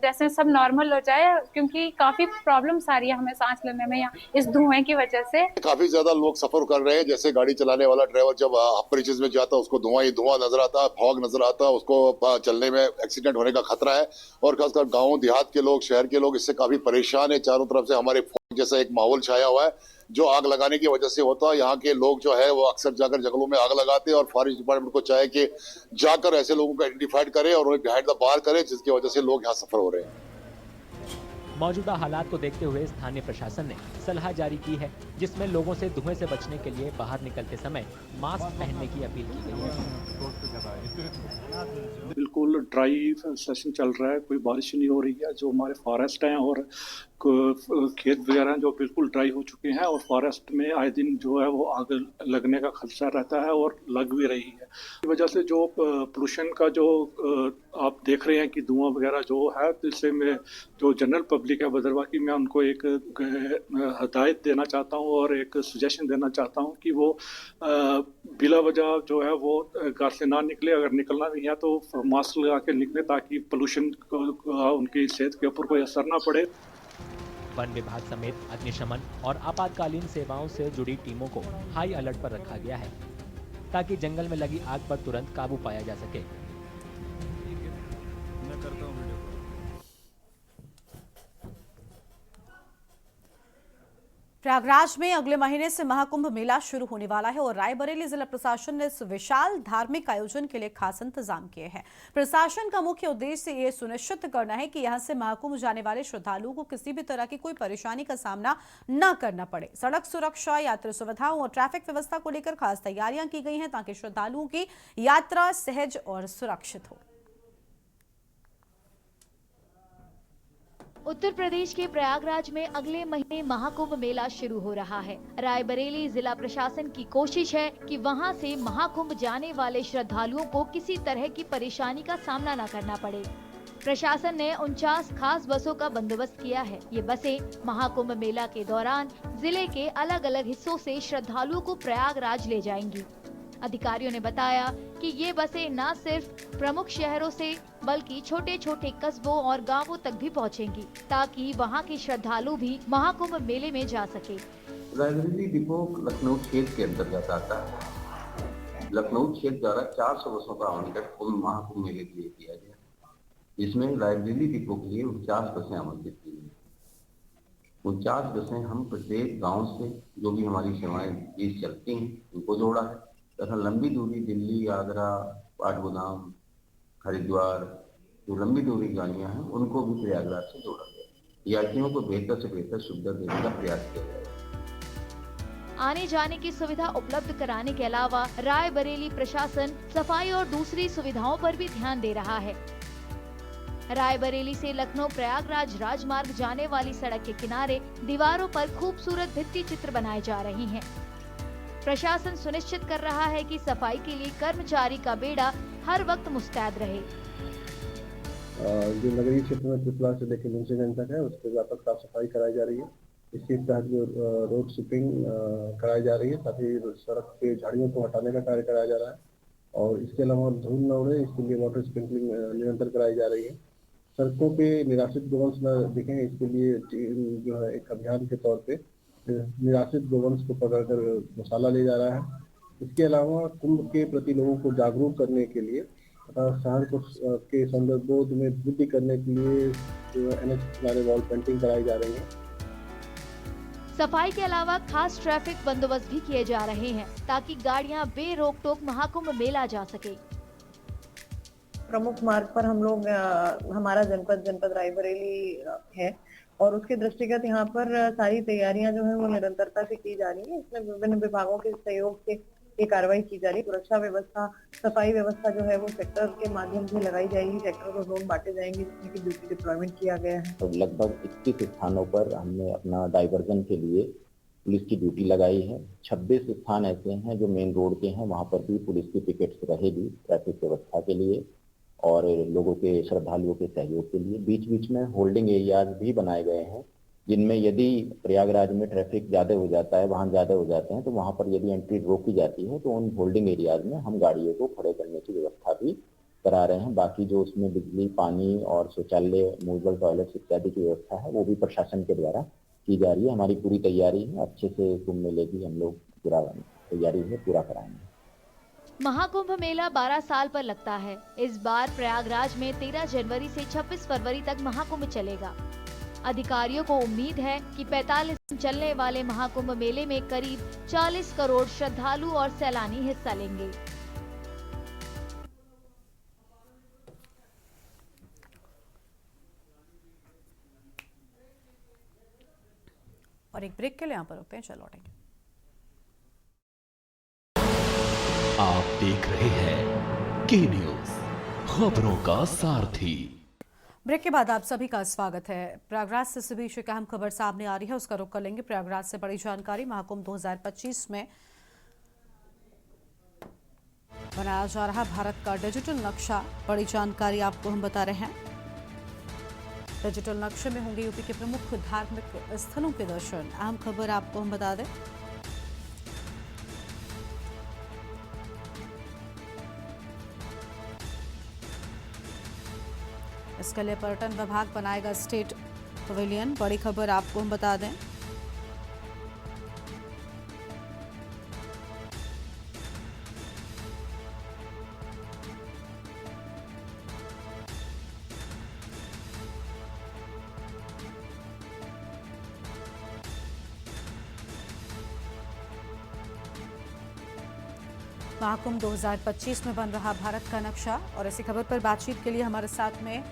Q: जैसे सब नॉर्मल हो जाए, क्योंकि काफी प्रॉब्लम्स आ रही है हमें सांस लेने में इस धुएं की वजह से।
R: काफी ज्यादा लोग सफर कर रहे हैं। जैसे गाड़ी चलाने वाला ड्राइवर जब अपर में जाता है उसको धुआं ही धुआं नजर आता है, फॉग नजर आता है, उसको चलने में एक्सीडेंट होने का खतरा है। और खासकर गाँव देहात के लोग, शहर के लोग इससे काफी परेशान है। चारों तरफ से हमारे फॉग जैसा एक माहौल छाया हुआ है जो आग लगाने की वजह से होता है। यहाँ के लोग जो है वो अक्सर जाकर जंगलों में आग लगाते हैं और फॉरेस्ट डिपार्टमेंट को चाहे कि जाकर ऐसे लोगों को आइडेंटिफाइड करे और उन्हें बिहाइंड द बार करे, जिसकी वजह से लोग यहाँ सफर हो रहे हैं।
N: मौजूदा हालात को देखते हुए स्थानीय प्रशासन ने सलाह जारी की है, जिसमें लोगों से धुएं से बचने के लिए बाहर निकलते समय मास्क पहनने की अपील की गई है।
S: बिल्कुल ड्राई सेशन चल रहा है, कोई बारिश नहीं हो रही है। जो हमारे फॉरेस्ट हैं और खेत वगैरह जो बिल्कुल ड्राई हो चुके हैं और फॉरेस्ट में आए दिन जो है वो आग लगने का खदशा रहता है और लग भी रही है। इस वजह से जो पोल्यूशन का जो आप देख रहे हैं कि धुआं वगैरह जो है, तो इससे मैं जो जनरल पब्लिक है भद्रवाह की, मैं उनको एक हदायत देना चाहता हूँ और एक सजेशन देना चाहता हूँ कि वो बिला वजह जो है वो घर से ना निकले। अगर निकलना भी है तो मास्क लगा के निकले ताकि पोल्यूशन उनकी सेहत के ऊपर कोई असर ना पड़े।
N: वन विभाग समेत अग्निशमन और आपातकालीन सेवाओं से जुड़ी टीमों को हाई अलर्ट पर रखा गया है ताकि जंगल में लगी आग पर तुरंत काबू पाया जा सके।
A: प्रयागराज में अगले महीने से महाकुंभ मेला शुरू होने वाला है और रायबरेली जिला प्रशासन ने इस विशाल धार्मिक आयोजन के लिए खास इंतजाम किए हैं। प्रशासन का मुख्य उद्देश्य ये सुनिश्चित करना है कि यहां से महाकुंभ जाने वाले श्रद्धालुओं को किसी भी तरह की कोई परेशानी का सामना न करना पड़े। सड़क सुरक्षा, यात्री सुविधाओं और ट्रैफिक व्यवस्था को लेकर खास तैयारियां की गई हैं ताकि श्रद्धालुओं की यात्रा सहज और सुरक्षित हो।
T: उत्तर प्रदेश के प्रयागराज में अगले महीने महाकुंभ मेला शुरू हो रहा है। रायबरेली जिला प्रशासन की कोशिश है कि वहां से महाकुंभ जाने वाले श्रद्धालुओं को किसी तरह की परेशानी का सामना न करना पड़े। प्रशासन ने 49 खास बसों का बंदोबस्त किया है। ये बसें महाकुंभ मेला के दौरान जिले के अलग अलग हिस्सों से श्रद्धालुओं को प्रयागराज ले जाएंगी। अधिकारियों ने बताया कि ये बसें न सिर्फ प्रमुख शहरों से बल्कि छोटे छोटे कस्बों और गांवों तक भी पहुंचेंगी ताकि वहां के श्रद्धालु भी महाकुंभ मेले में जा सके।
U: रायबरेली डिपो लखनऊ क्षेत्र के अंतर्गत आता है। लखनऊ क्षेत्र द्वारा 400 बसों का आवंटन महाकुंभ मेले के लिए किया गया, जिसमें रायबरेली डिपो के लिए 49 बसें आवंटित की गई। 49 बसें हम प्रत्येक गाँव से जो भी हमारी सेवाएं बीच चलती हैं उनको जोड़ा है तथा लंबी दूरी दिल्ली, आगरा, पाटगोदाम, हरिद्वार जो लंबी दूरी गाड़ियां हैं उनको भी प्रयागराज से जोड़ा गया। यात्रियों को बेहतर से बेहतर सुविधा देने का प्रयास किया जाएगा।
T: आने जाने की सुविधा उपलब्ध कराने के अलावा रायबरेली प्रशासन सफाई और दूसरी सुविधाओं पर भी ध्यान दे रहा है। रायबरेली से लखनऊ प्रयागराज राजमार्ग जाने वाली सड़क के किनारे दीवारों पर खूबसूरत भित्ति चित्र बनाए जा रहे हैं। प्रशासन सुनिश्चित कर रहा है कि सफाई के लिए कर्मचारी का बेड़ा हर वक्त मुस्तैद रहे।
D: जो नगरीय क्षेत्र में पिपला से लेकर मुंशीगंज तक है, उस पर व्यापक साफ सफाई कराई जा रही है। इसके तहत जो रोड स्वीपिंग कराई जा रही है, साथ ही सड़क पे झाड़ियों को हटाने का कार्य कराया जा रहा है और इसके अलावा धूल न उड़े इसके लिए वाटर स्प्रिंकलिंग निरंतर कराई जा रही है। सड़कों पे निराश्रित गोवंश न दिखें, इसके लिए जो है एक अभियान के तौर पे निराश्रित गोवंश को पकड़कर गौशाला ले जा रहा है। इसके अलावा कुंभ के प्रति लोगों को जागरूक करने के लिए तथा शहर को के सौंदर्यबोध में वृद्धि करने के लिए जो NH किनारे वॉल पेंटिंग कराई जा रही है।
T: सफाई के अलावा खास ट्रैफिक बंदोबस्त भी किए जा रहे हैं ताकि गाड़ियां बेरोक टोक महाकुंभ मेला जा सके।
V: प्रमुख मार्ग पर हम लोग हमारा जनपद रायबरेली है और उसके दृष्टिगत यहाँ पर सारी तैयारियां जो है वो निरंतरता से की जा रही है। इसमें विभिन्न विभागों के सहयोग से ये कार्रवाई की जा रही है। सुरक्षा व्यवस्था, सफाई व्यवस्था जो है वो सेक्टर के माध्यम से लगाई जाएगी। सेक्टर को जोन बांटे जाएंगे जिसमें कि ड्यूटी डिप्लॉयमेंट किया गया है।
W: तो लगभग 21 स्थानों पर हमने अपना डाइवर्जन के लिए पुलिस की ड्यूटी लगाई है। 26 स्थान ऐसे हैं जो मेन रोड के हैं, वहाँ पर भी पुलिस की पिकेट्स रहेगी ट्रैफिक व्यवस्था के लिए और लोगों के श्रद्धालुओं के सहयोग के लिए। बीच बीच में होल्डिंग एरियाज भी बनाए गए हैं जिनमें यदि प्रयागराज में ट्रैफिक ज़्यादा हो जाता है, वाहन ज़्यादा हो जाते हैं, तो वहाँ पर यदि एंट्री रोकी जाती है तो उन होल्डिंग एरियाज में हम गाड़ियों को खड़े करने की व्यवस्था भी करा रहे हैं। बाकी जो उसमें बिजली, पानी और शौचालय, मूवेबल टॉयलेट्स इत्यादि की व्यवस्था है वो भी प्रशासन के द्वारा की जा रही है। हमारी पूरी तैयारी है, अच्छे से कुंभ मेले की हम लोग पूरा तैयारी है, पूरा कराएंगे।
T: महाकुंभ मेला 12 साल पर लगता है। इस बार प्रयागराज में 13 जनवरी से 26 फरवरी तक महाकुंभ चलेगा। अधिकारियों को उम्मीद है कि 45 दिन चलने वाले महाकुंभ मेले में करीब 40 करोड़ श्रद्धालु और सैलानी हिस्सा लेंगे।
A: और एक ब्रेक के लिए यहाँ पर रुकते हैं, चलो लौटेंगे।
B: आप देख रहे हैं के न्यूज, खबरों का सारथी।
A: ब्रेक के बाद आप सभी का स्वागत है। प्रयागराज से सभी एक अहम खबर सामने आ रही है, उसका रुख कर लेंगे। प्रयागराज से बड़ी जानकारी, महाकुंभ 2025 में बनाया जा रहा भारत का डिजिटल नक्शा, बड़ी जानकारी आपको हम बता रहे हैं। डिजिटल नक्शे में होंगे यूपी के प्रमुख धार्मिक स्थलों के दर्शन। अहम खबर आपको हम बता दें, इसके लिए पर्यटन विभाग बनाएगा स्टेट पवेलियन। बड़ी खबर आपको हम बता दें, महाकुंभ 2025 में बन रहा भारत का नक्शा। और इसी खबर पर बातचीत के लिए हमारे साथ में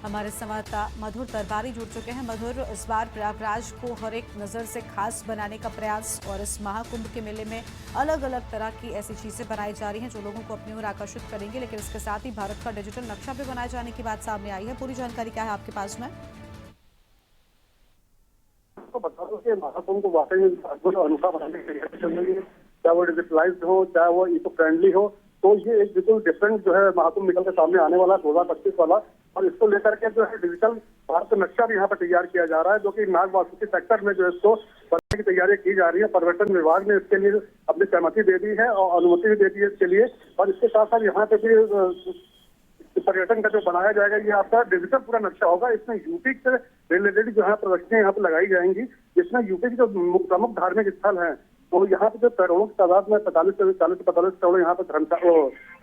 A: हमारे संवाददाता मधुर दरबारी जुड़ चुके हैं। मधुर, इस बार प्रयागराज को हर एक नज़र से खास बनाने का प्रयास और इस महाकुंभ के मेले में अलग अलग तरह की ऐसी चीज़ें बनाई जा रही हैं जो लोगों को अपनी ओर आकर्षित करेंगे, लेकिन इसके साथ ही भारत का डिजिटल नक्शा भी बनाए जाने की बात सामने आई है। पूरी जानकारी क्या है आपके पास में?
X: तो बता दो कि महाकुंभ को वाकई अद्भुत अनोखा बनाने की तैयारी चल रही है, चाहे वो डिजिटलाइज्ड हो, चाहे वो इको फ्रेंडली हो। तो ये एक बिल्कुल डिफरेंट जो है महाकुंभ निकल के सामने आने वाला 2025 वाला, और इसको लेकर के जो है डिजिटल भारत नक्शा भी यहाँ पर तैयार किया जा रहा है, जो कि नाग वासुकी सेक्टर में जो है इसको बनाने की तैयारी की जा रही है। पर्यटन विभाग ने इसके लिए अपनी सहमति दे दी है और अनुमति भी दे दी है इसके लिए। और इसके साथ साथ यहाँ पे भी पर्यटन का जो बनाया जाएगा, ये आपका डिजिटल पूरा नक्शा होगा। इसमें यूपी से रिलेटेड जो है प्रदर्शनियां यहाँ पे लगाई जाएंगी, जिसमें यूपी के जो प्रमुख धार्मिक स्थल हैं, तो यहाँ पे जो करोड़ों की तादाद में 45 से 45 करोड़ यहाँ पे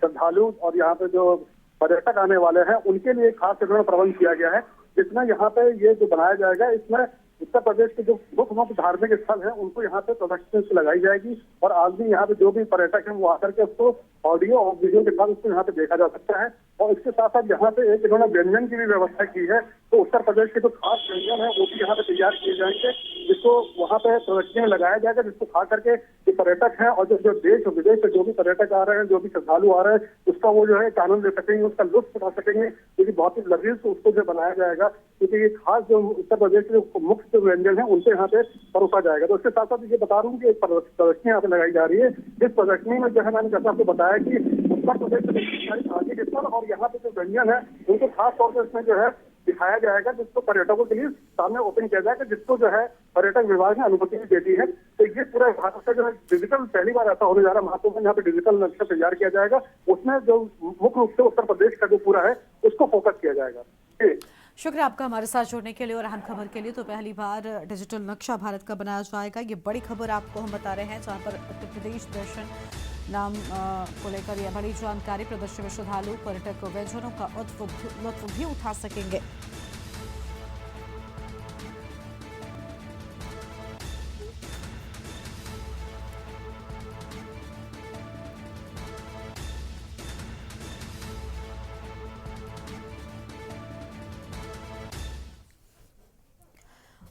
X: श्रद्धालु और यहाँ पे जो पर्यटक आने वाले हैं, उनके लिए खास प्रबंध किया गया है। जिसमें यहाँ पे ये जो बनाया जाएगा, इसमें उत्तर प्रदेश के जो मुख्य धार्मिक स्थल हैं उनको यहाँ पे प्रदर्शनी लगाई जाएगी और आदमी यहाँ पे जो भी पर्यटक हैं वो आकर के उसको ऑडियो और वीडियो के साथ उसको यहाँ पे देखा जा सकता है। और इसके साथ साथ यहाँ पे एक इन्होंने व्यंजन की भी व्यवस्था की है। तो उत्तर प्रदेश के जो खास व्यंजन है वो भी यहाँ पे तैयार किए जाएंगे, जिसको वहाँ पे प्रदर्शनी में लगाया जाएगा, जिसको खा करके जो पर्यटक हैं और जो देश और विदेश से जो भी पर्यटक आ रहे हैं, जो भी श्रद्धालु आ रहे हैं, उसका वो जो है आनंद ले सकेंगे, उसका लुत्फ उठा सकेंगे, क्योंकि बहुत ही लजीज उसको जो बनाया जाएगा, क्योंकि ये खास जो उत्तर प्रदेश के जो मुख्य जो व्यंजन है उनसे यहाँ पे परोसा जाएगा। तो उसके साथ साथ ये बता दूं कि एक प्रदर्शनी यहाँ पे लगाई जा रही है। इस प्रदर्शनी में जो है मैंने जैसा आपको बताया कि उत्तर प्रदेश के आगे के स्थल और यहाँ पे जो व्यंजन है उनको खास तौर पर इसमें जो है दिखाया जाएगा, जिसको पर्यटकों के लिए सामने ओपन किया जाएगा, जिसको जो है पर्यटक विभाग ने अनुमति भी दे दी है। तो ये पूरा भारत का जो है डिजिटल पहली बार ऐसा होने जा रहा है महाकुंभ में, यहाँ पे डिजिटल नक्शा तैयार किया जाएगा, उसमें जो मुख्य रूप से उत्तर प्रदेश का जो पूरा है उसको फोकस किया जाएगा।
A: शुक्रिया आपका हमारे साथ जुड़ने के लिए और अहम खबर के लिए। तो पहली बार डिजिटल नक्शा भारत का बनाया जाएगा, ये बड़ी खबर आपको हम बता रहे हैं, जहां पर उत्तर प्रदेश दर्शन नाम को लेकर यह बड़ी जानकारी। प्रदर्शनी में श्रद्धालु पर्यटक व्यंजनों का लुत्फ भी उठा सकेंगे।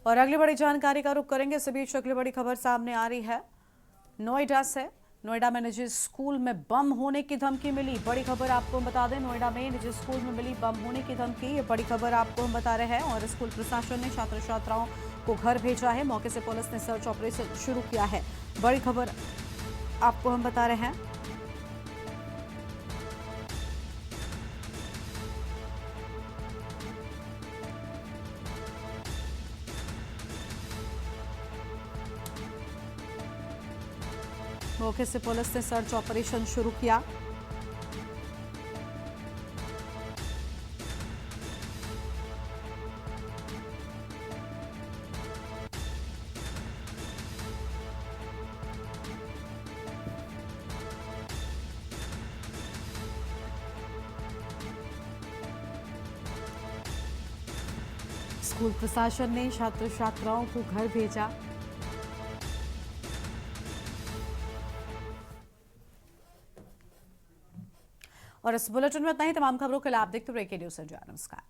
A: और अगली बड़ी जानकारी का रुख करेंगे। इस बीच अगली बड़ी खबर सामने आ रही है नोएडा से। नोएडा में निजी स्कूल में बम होने की धमकी मिली, बड़ी खबर आपको हम बता दें। नोएडा में निजी स्कूल में मिली बम होने की धमकी, ये बड़ी खबर आपको हम बता रहे हैं। और स्कूल प्रशासन ने छात्र छात्राओं को घर भेजा है, मौके से पुलिस ने सर्च ऑपरेशन शुरू किया है, बड़ी खबर आपको हम बता रहे हैं। मौके से पुलिस ने सर्च ऑपरेशन शुरू किया। स्कूल प्रशासन ने छात्र छात्राओं को घर भेजा। और इस बुलेटिन में इतना ही। तमाम खबरों के लिए आप देखते रहिए के न्यूज़ इंडिया। नमस्कार।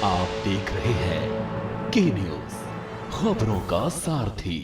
B: आप देख रहे हैं के न्यूज़, खबरों का सारथी।